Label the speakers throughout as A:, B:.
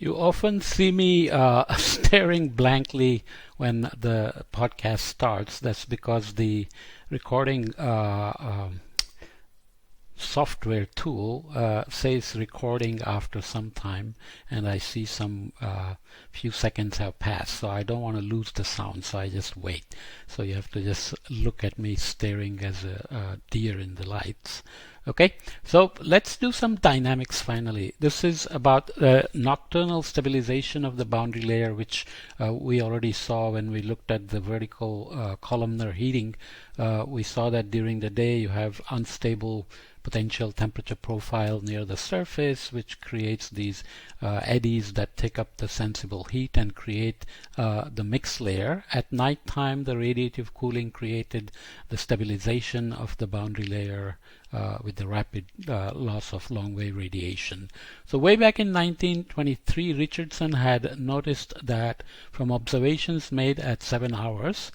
A: You often see me staring blankly when the podcast starts. That's because the recording software tool says recording after some time, and I see some few seconds have passed, so I don't want to lose the sound, so I just wait. So you have to just look at me staring as a deer in the lights. Okay, so let's do some dynamics finally. This is about nocturnal stabilization of the boundary layer, which we already saw when we looked at the vertical columnar heating. We saw that during the day you have unstable potential temperature profile near the surface, which creates these eddies that take up the sensible heat and create the mixed layer. At night time, the radiative cooling created the stabilization of the boundary layer with the rapid loss of long-wave radiation. So way back in 1923, Richardson had noticed that from observations made at 7 hours,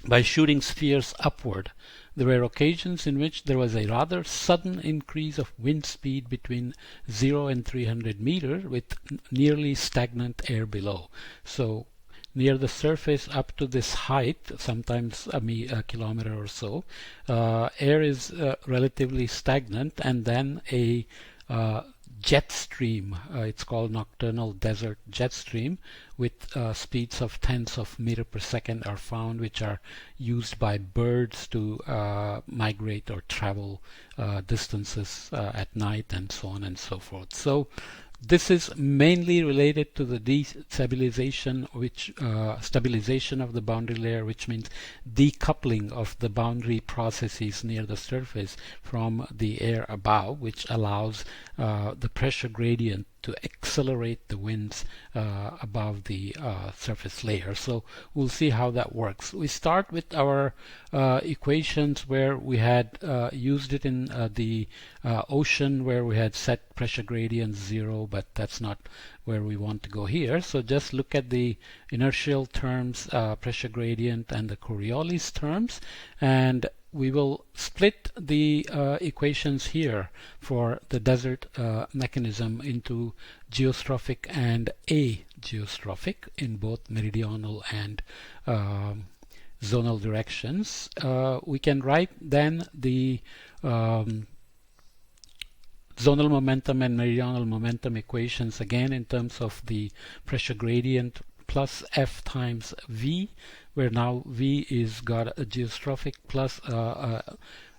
A: by shooting spheres upward, there were occasions in which there was a rather sudden increase of wind speed between 0 and 300 meters with nearly stagnant air below. So near the surface up to this height, sometimes a kilometer or so, air is relatively stagnant, and then a jet stream, it's called nocturnal desert jet stream, with speeds of tens of meters per second are found, which are used by birds to migrate or travel distances at night, and so on and so forth. So this is mainly related to the destabilization, stabilization of the boundary layer, which means decoupling of the boundary processes near the surface from the air above, which allows the pressure gradient to accelerate the winds above the surface layer. So we'll see how that works. We start with our equations where we had used it in the ocean, where we had set pressure gradient 0, but that's not where we want to go here. So just look at the inertial terms, pressure gradient, and the Coriolis terms, and we will split the equations here for the desert mechanism into geostrophic and ageostrophic in both meridional and zonal directions. We can write then the zonal momentum and meridional momentum equations again in terms of the pressure gradient plus F times V, where now V is got a geostrophic plus a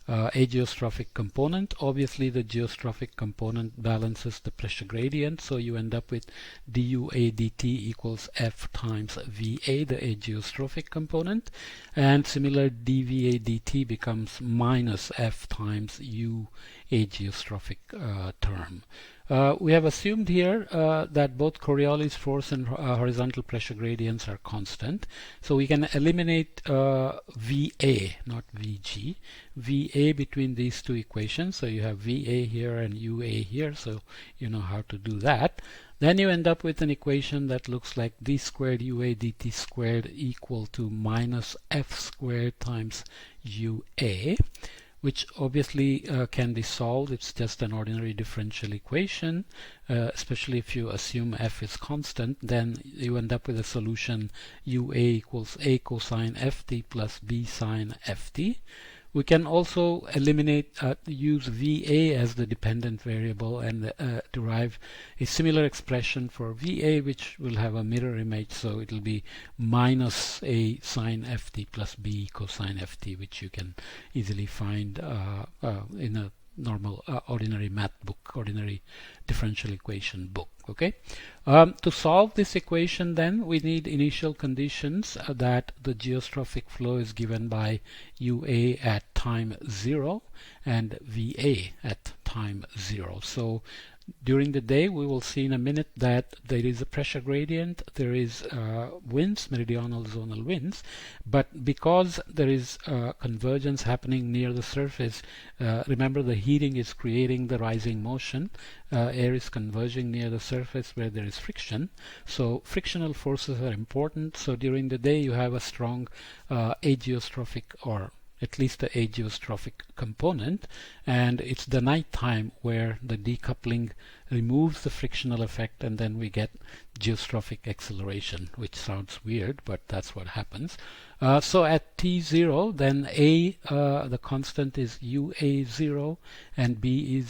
A: geostrophic component. Obviously the geostrophic component balances the pressure gradient, so you end up with dUA dt equals F times VA, the ageostrophic component, and similar dVA dt becomes minus F times U ageostrophic term. We have assumed here that both Coriolis force and horizontal pressure gradients are constant, so we can eliminate VA, not VG, VA between these two equations. So you have VA here and UA here, so you know how to do that. Then you end up with an equation that looks like d squared UA dt squared equal to minus F squared times UA, which obviously can be solved. It's just an ordinary differential equation, especially if you assume F is constant. Then you end up with a solution UA equals A cosine Ft plus B sine Ft. We can also eliminate, use VA as the dependent variable and derive a similar expression for VA, which will have a mirror image, so it will be minus A sine Ft plus B cosine Ft, which you can easily find in a normal ordinary math book, ordinary differential equation book. Okay, to solve this equation, then we need initial conditions that the geostrophic flow is given by UA at time 0 and VA at time 0. So during the day, we will see in a minute that there is a pressure gradient, there is winds, meridional zonal winds, but because there is convergence happening near the surface, remember the heating is creating the rising motion, air is converging near the surface where there is friction, so frictional forces are important. So during the day you have a strong ageostrophic or at least the ageostrophic component, and it's the nighttime where the decoupling removes the frictional effect, and then we get geostrophic acceleration, which sounds weird, but that's what happens. So at t0, then the constant is ua0 and b is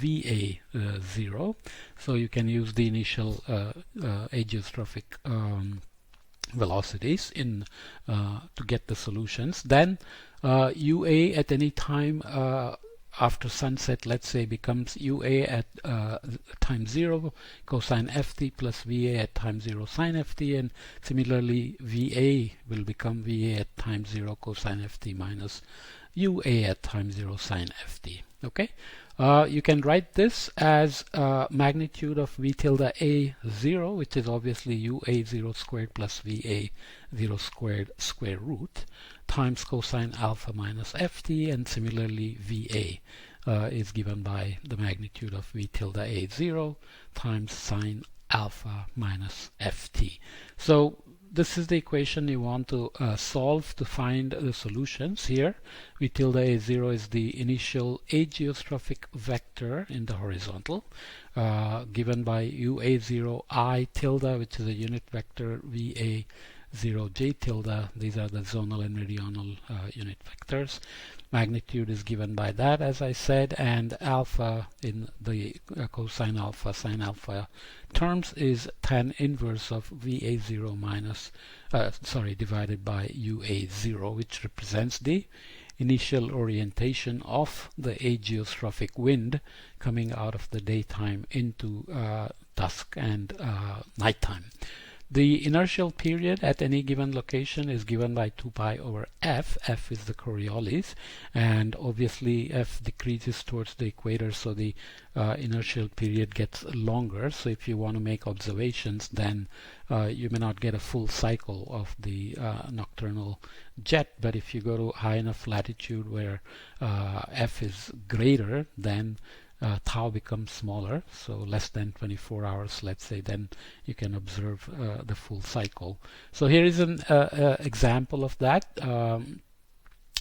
A: va0. So you can use the initial ageostrophic velocities in to get the solutions. Then ua at any time after sunset, let's say, becomes ua at time 0 cosine ft plus va at time 0 sine ft, and similarly va will become va at time 0 cosine ft minus ua at time 0 sine ft. Okay, you can write this as magnitude of v tilde a0, which is obviously ua0 squared plus va0 squared square root times cosine alpha minus ft, and similarly va is given by the magnitude of v tilde a0 times sine alpha minus ft. So this is the equation you want to solve to find the solutions. Here v tilde a0 is the initial ageostrophic vector in the horizontal, given by ua0 I tilde, which is a unit vector, va0 j tilde. These are the zonal and meridional unit vectors. Magnitude is given by that, as I said, and alpha in the cosine alpha sine alpha terms is tan inverse of va0 minus divided by ua0, which represents the initial orientation of the ageostrophic wind coming out of the daytime into dusk and nighttime. The inertial period at any given location is given by 2 pi over f. F is the Coriolis, and obviously f decreases towards the equator, so the inertial period gets longer. So if you want to make observations, then you may not get a full cycle of the nocturnal jet, but if you go to high enough latitude where f is greater, then tau becomes smaller, so less than 24 hours, let's say, then you can observe the full cycle. So here is an example of that,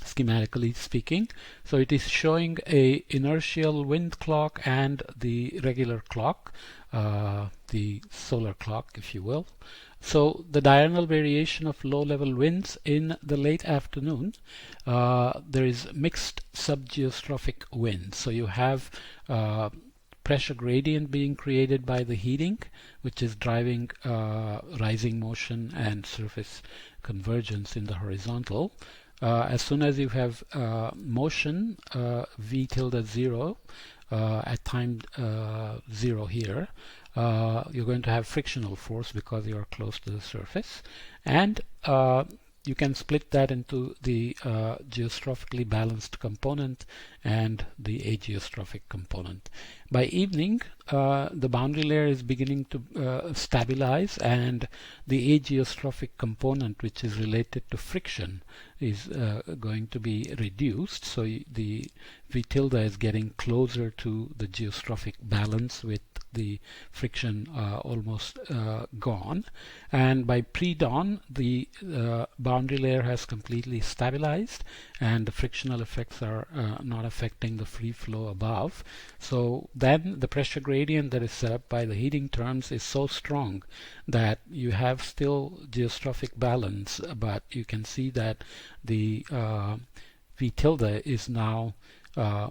A: schematically speaking. So it is showing a inertial wind clock and the regular clock, the solar clock, if you will. So the diurnal variation of low-level winds in the late afternoon, there is mixed subgeostrophic wind. So you have pressure gradient being created by the heating, which is driving rising motion and surface convergence in the horizontal. As soon as you have motion, v tilde 0, at time 0 here, you're going to have frictional force because you are close to the surface, and you can split that into the geostrophically balanced component and the ageostrophic component. By evening, the boundary layer is beginning to stabilize, and the ageostrophic component, which is related to friction, is going to be reduced. So the v tilde is getting closer to the geostrophic balance with the friction almost gone, and by pre-dawn the boundary layer has completely stabilized and the frictional effects are not affecting the free flow above. So then the pressure gradient that is set up by the heating terms is so strong that you have still geostrophic balance, but you can see that the v tilde is now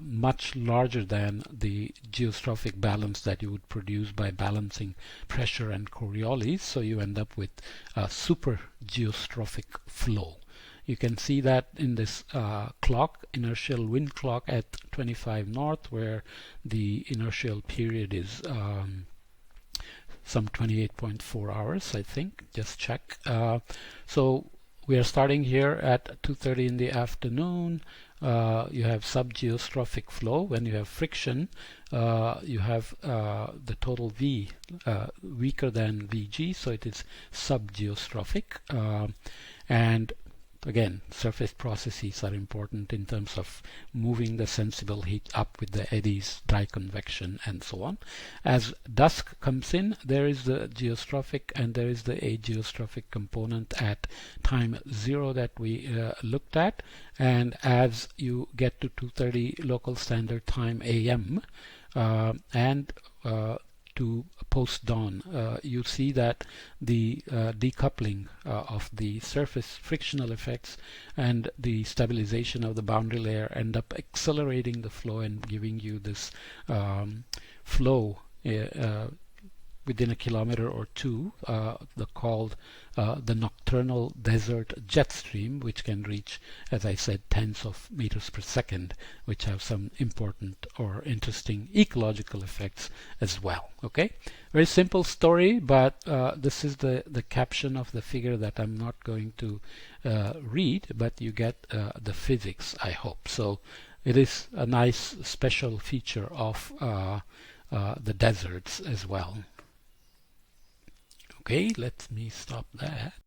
A: much larger than the geostrophic balance that you would produce by balancing pressure and Coriolis, so you end up with a super geostrophic flow. You can see that in this clock, inertial wind clock at 25 north, where the inertial period is some 28.4 hours, I think. Just check. So we are starting here at 2:30 in the afternoon. You have subgeostrophic flow. When you have friction, you have the total V weaker than Vg, so it is subgeostrophic. And again, surface processes are important in terms of moving the sensible heat up with the eddies, dry convection, and so on. As dusk comes in, there is the geostrophic and there is the ageostrophic component at time 0 that we looked at. And as you get to 2:30 local standard time AM and to post-dawn, you see that the decoupling of the surface frictional effects and the stabilization of the boundary layer end up accelerating the flow and giving you this flow within a kilometer or two, called the nocturnal desert jet stream, which can reach, as I said, tens of meters per second, which have some important or interesting ecological effects as well. Okay, very simple story, but this is the caption of the figure that I'm not going to read, but you get the physics, I hope. So it is a nice special feature of the deserts as well. Okay, let me stop that.